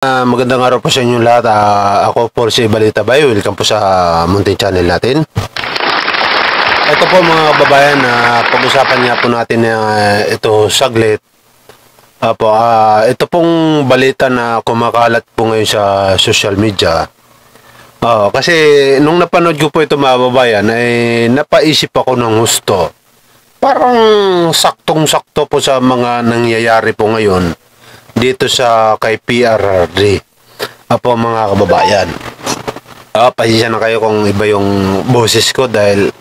Magandang araw po sa inyo lahat. Ako po si Balita Bay. Welcome po sa munting channel natin. Ito po mga kababayan, pag-usapan niya po natin ito saglit. Ito pong balita na kumakalat po ngayon sa social media. Kasi nung napanood ko po ito mga kababayan, ay napaisip ako ng husto. Parang saktong-sakto po sa mga nangyayari po ngayon dito sa kay PRRD. Mga kababayan. Pasensya na kayo kung iba yung boses ko dahil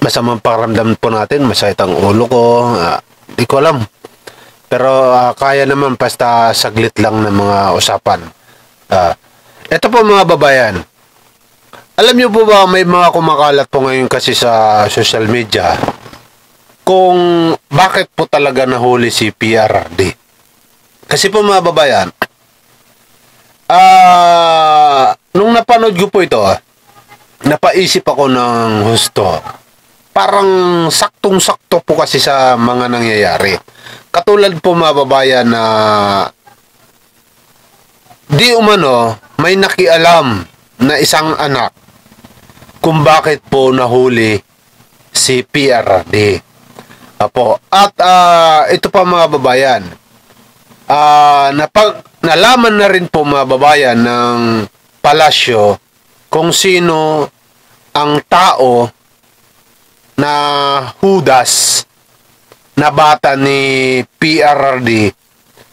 masamang pakiramdam po natin, masakit ang ulo ko. Di ko alam. Pero kaya naman basta saglit lang ng mga usapan. Ito po mga kababayan. Alam niyo po ba may mga kumakalat po ngayon kasi sa social media kung bakit po talaga nahuli si PRRD? Kasi po mga babayan, nung napanood ko po ito, napaisip ako ng husto. Parang saktong-sakto po kasi sa mga nangyayari. Katulad po mga babayan na di umano may nakialam na isang anak kung bakit po nahuli si PRRD. At ito pa mga babayan, nalaman na rin po mga babayan ng palasyo kung sino ang tao na hudas na bata ni PRRD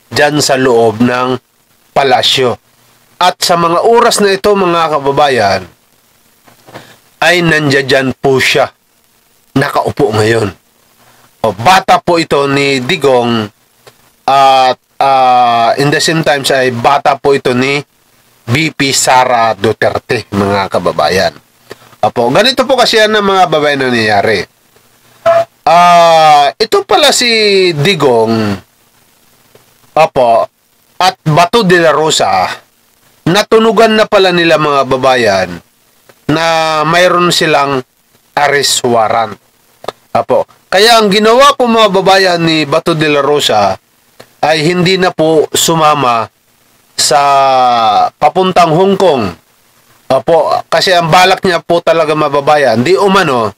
dyan sa loob ng palasyo. At sa mga oras na ito mga kababayan ay nandiyan po siya nakaupo ngayon. Bata po ito ni Digong at in the same time ay bata po ito ni VP Sara Duterte mga kababayan. Ganito po kasi yan ng mga babae na nangyayari. Ito pala si Digong at Bato de la Rosa, natunugan na pala nila mga babayan na mayroon silang arrest warrant. Kaya ang ginawa po mga babayan ni Bato de la Rosa ay hindi na po sumama sa papuntang Hong Kong. Kasi ang balak niya po talaga mababayan, di umano,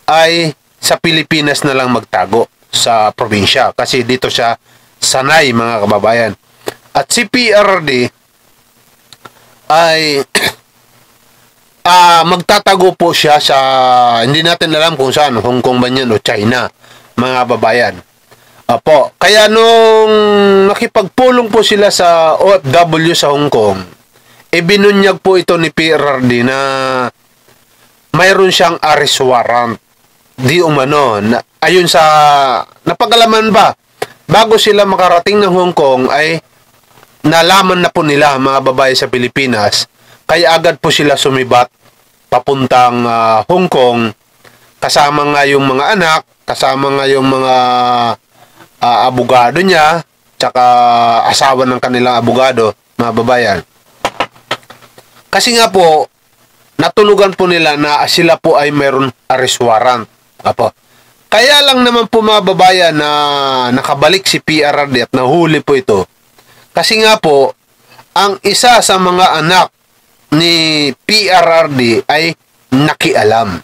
ay sa Pilipinas na lang magtago sa probinsya. Kasi dito siya sanay mga kababayan. At si PRRD ay magtatago po siya sa, hindi natin alam kung saan, Hong Kong ba yan o China, mga kababayan. Kaya nung nakipagpulong po sila sa OFW sa Hong Kong, binunyag po ito ni PRRD na mayroon siyang arrest warrant. Di umano, ayun sa napagalaman ba, bago sila makarating ng Hong Kong ay nalaman na po nila mga babae sa Pilipinas, kaya agad po sila sumibat papuntang Hong Kong, kasama nga yung mga anak, kasama nga yung mga abogado niya, tsaka asawa ng kanilang abogado, mga babayan. Kasi nga po, natulugan po nila na sila po ay mayroon arrest warrant. Kaya lang naman po mga babayan na nakabalik si PRRD at nahuli po ito. Kasi nga po, ang isa sa mga anak ni PRRD ay nakialam.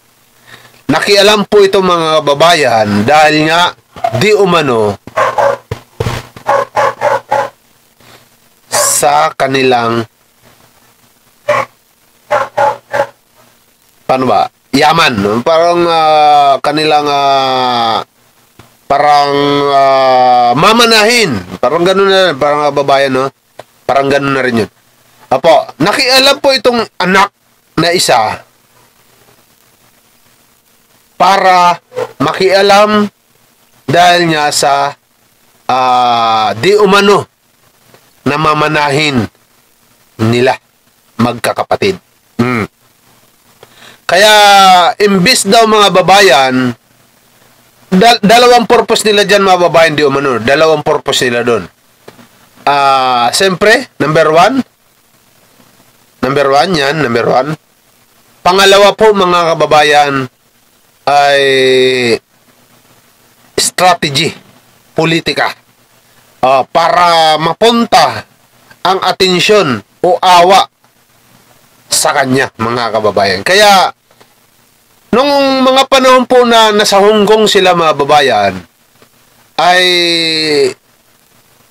Nakialam po ito mga babayan dahil nga di umano sa kanilang yaman, parang kanilang mamanahin, parang gano'n na, parang babayan, no? Parang gano'n na rin yun. Nakialam po itong anak na isa para makialam dahil nga sa di umano na mamanahin nila magkakapatid. Kaya imbis daw mga babayan, dalawang purpose nila dyan mga babayan, di umano, dalawang purpose nila doon. Siyempre, number one yan, number one. Pangalawa po mga kababayan ay strategy, politika. Para mapunta ang atensyon o awa sa kanya, mga kababayan. Kaya, nung mga panahon po na nasa Hong Kong sila, mga babayan, ay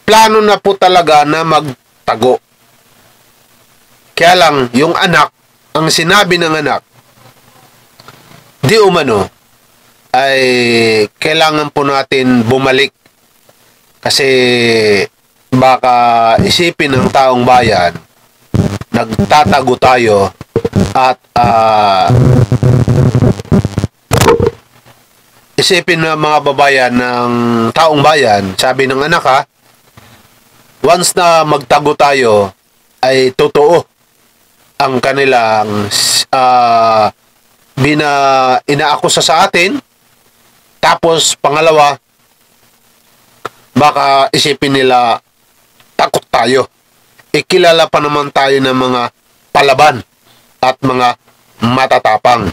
plano na po talaga na magtago. Kaya lang, yung anak, ang sinabi ng anak, di umano, ay kailangan po natin bumalik. Kasi baka isipin ng taong bayan, nagtatago tayo at isipin ng mga babayan ng taong bayan, sabi ng anak ha, once na magtago tayo, ay totoo ang kanilang inaakusa sa atin. Tapos pangalawa, baka isipin nila takot tayo. Ikilala pa naman tayo ng mga palaban at mga matatapang.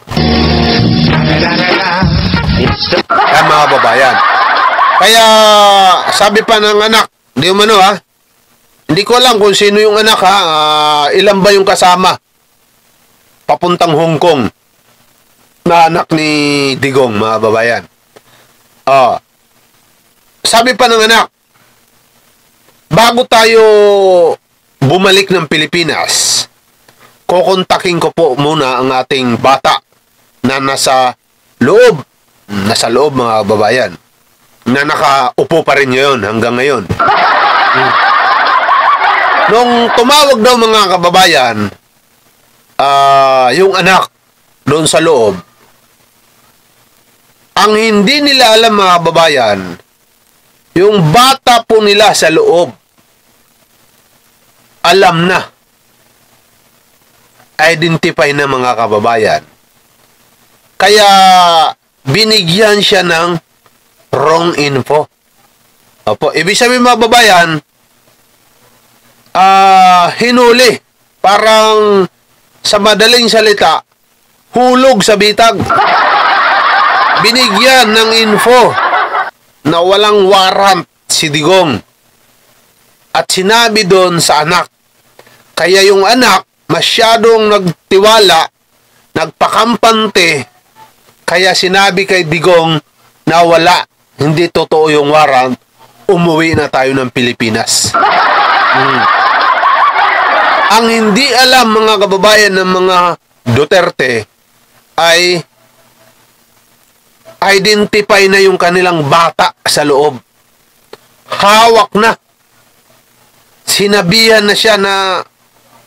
Kaya mga babayan. Kaya sabi pa ng anak, di umano ha, hindi ko alam kung sino yung anak ha, ilan ba yung kasama papuntang Hong Kong na anak ni Digong, mga babayan. Sabi pa ng anak, bago tayo bumalik ng Pilipinas, kukontakin ko po muna ang ating bata na nasa loob, mga babayan, na nakaupo pa rin ngayon, hanggang ngayon. Nung tumawag daw mga kababayan, yung anak doon sa loob, ang hindi nila alam, mga kababayan, yung bata po nila sa loob, alam na, identify na, mga kababayan. Kaya binigyan siya ng wrong info. Opo, ibig sabihin, mga kababayan, hinuli, parang sa madaling salita, hulog sa bitag. Binigyan ng info na walang warrant si Digong. At sinabi doon sa anak. Kaya yung anak masyadong nagtiwala, nagpakampante, kaya sinabi kay Digong na wala, hindi totoo yung warrant, umuwi na tayo ng Pilipinas. Ang hindi alam, mga kababayan, ng mga Duterte ay identify na yung kanilang bata sa loob. Hawak na. Sinabihan na siya na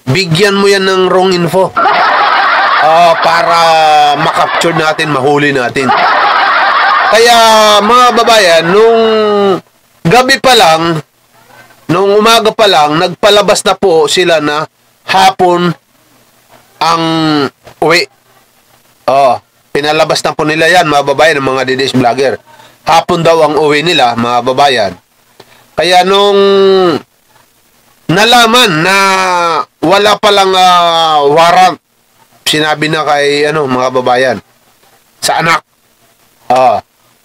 bigyan mo yan ng wrong info para makapture natin, mahuli natin. Kaya mga babayan, nung gabi pa lang, nung umaga pa lang, nagpalabas na po sila na hapon ang uwi. Pinalabas na po nila yan, mga babayan, ng mga DDS vlogger. Hapon daw ang uwi nila, mga babayan. Kaya nung nalaman na wala palang warrant, sinabi na kay mga babayan, sa anak.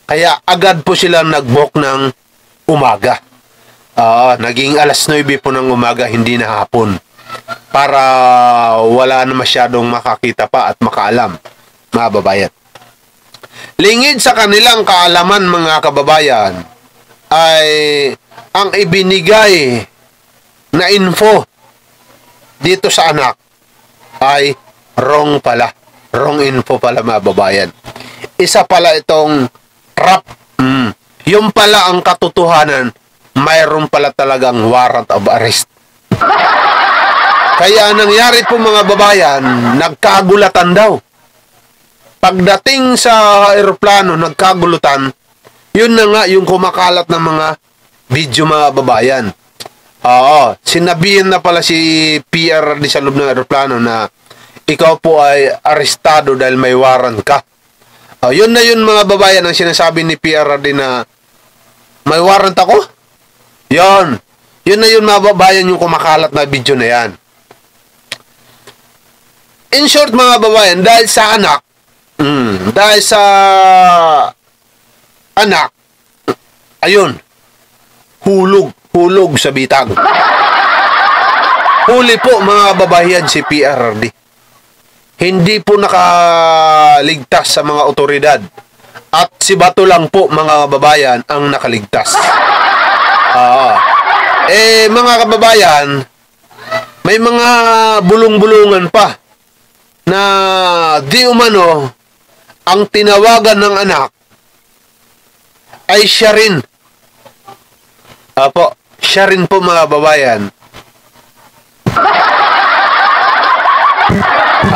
Kaya agad po silang nag-book ng umaga. Naging alas 9 po ng umaga, hindi na hapon. Para wala na masyadong makakita pa at makaalam, mga babayan. Lingid sa kanilang kaalaman, mga kababayan, ay ang ibinigay na info dito sa anak ay wrong pala. Wrong info pala, mga babayan. Isa pala itong trap. Yung pala ang katotohanan, mayroon pala talagang warrant of arrest. Kaya nangyari po, mga babayan, nagkagulatan daw. Pagdating sa aeroplano, nagkagulutan, yun na nga yung kumakalat ng mga video, mga babayan. Sinabihan na pala si PRRD sa loob ng aeroplano na ikaw po ay arestado dahil may warrant ka. Yun na yun, mga babayan, ang sinasabi ni PRRD na may warrant ako? Yun na yun, mga babayan, yung kumakalat na video na yan. In short, mga babayan, dahil sa anak, ayun, hulog sa bitag. huli po mga kababayan si PRRD. Hindi po nakaligtas sa mga otoridad. At si Bato lang po mga kababayan ang nakaligtas. Mga kababayan, may mga bulong-bulungan pa na di umano ang tinawagan ng anak ay siya rin. Siya rin po mga kababayan.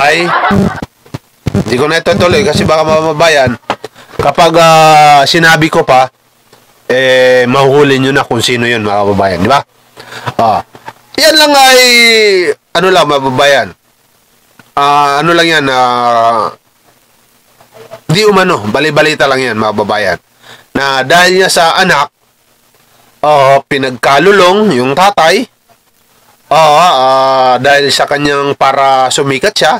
Ay, hindi ko na ito tuloy kasi baka mga kababayan, kapag sinabi ko pa, mahuhuli nyo na kung sino yun mga kababayan, di ba? Yan lang ay, ano lang mga kababayan, ano lang yan, di umano, bali-balita lang yan mga kababayan, na dahil niya sa anak, pinagkalulong yung tatay, dahil sa kanyang para sumikat siya,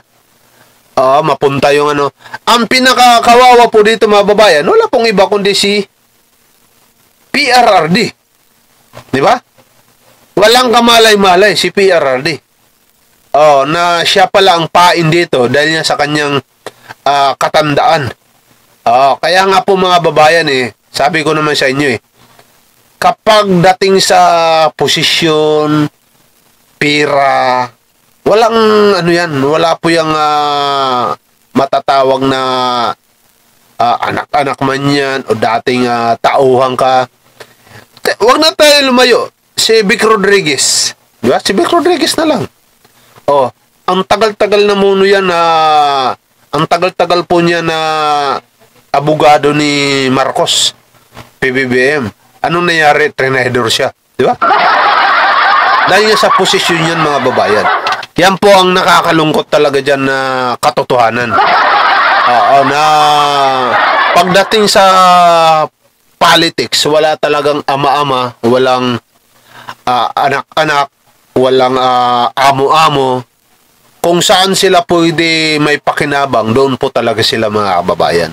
mapunta yung ano. Ang pinakakawawa po dito mga babayan, wala pong iba kundi si PRRD. Di ba? Walang kamalay-malay si PRRD. Na siya pala ang pain dito dahil niya sa kanyang katandaan. Kaya nga po mga babayan sabi ko naman sa inyo kapag dating sa posisyon, pira, walang ano yan, wala po yung matatawag na anak-anak man yan o dating tauhan ka. Huwag na tayo lumayo. Si Vic Rodriguez. Diba? Si Vic Rodriguez na lang. Ang tagal-tagal na muno yan ang tagal-tagal po niya na abogado ni Marcos, PBBM. Anong nangyari? Trinidor siya. Diba? Dahil niya sa posisyon yan mga babayan. Yan po ang nakakalungkot talaga dyan na katotohanan. Na pagdating sa politics, wala talagang ama-ama, walang anak-anak, walang amo-amo. Kung saan sila pwede may pakinabang, doon po talaga sila mga kababayan.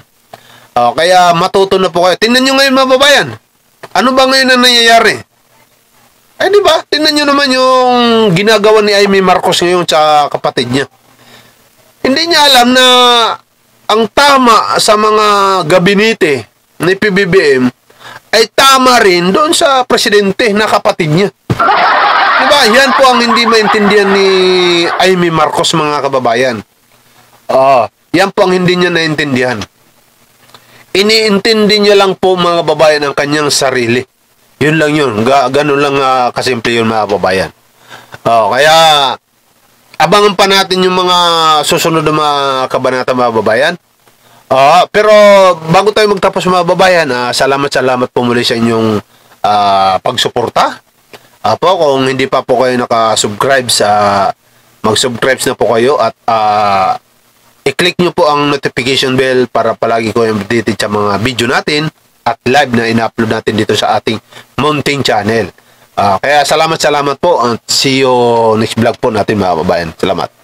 Kaya matuto na po kayo. Tingnan nyo ngayon mga babayan. Ano ba ngayon ang nangyayari? Ay, di ba? Tingnan nyo naman yung ginagawa ni Amy Marcos ngayon sa kapatid niya. Hindi niya alam na ang tama sa mga gabinete ni PBBM ay tama rin doon sa presidente na kapatid niya. Diba? Yan po ang hindi maintindihan ni Amy Marcos mga kababayan. Yan po ang hindi niya naintindihan. Iniintindi niya lang po mga kababayan ang kanyang sarili. Yun lang yun. Ganun lang kasimple yun mga kababayan. Kaya abangan pa natin yung mga susunod na mga kabanata mga kababayan. Pero bago tayo magtapos mga kababayan, salamat po muli sa inyong pagsuporta. Kung hindi pa po kayo nakasubscribe mag-subscribe na po kayo at i-click nyo po ang notification bell para palagi ko updated sa mga video natin at live na ina-upload natin dito sa ating Mountain Channel. Kaya salamat po at see you next vlog po natin mga kababayan. Salamat.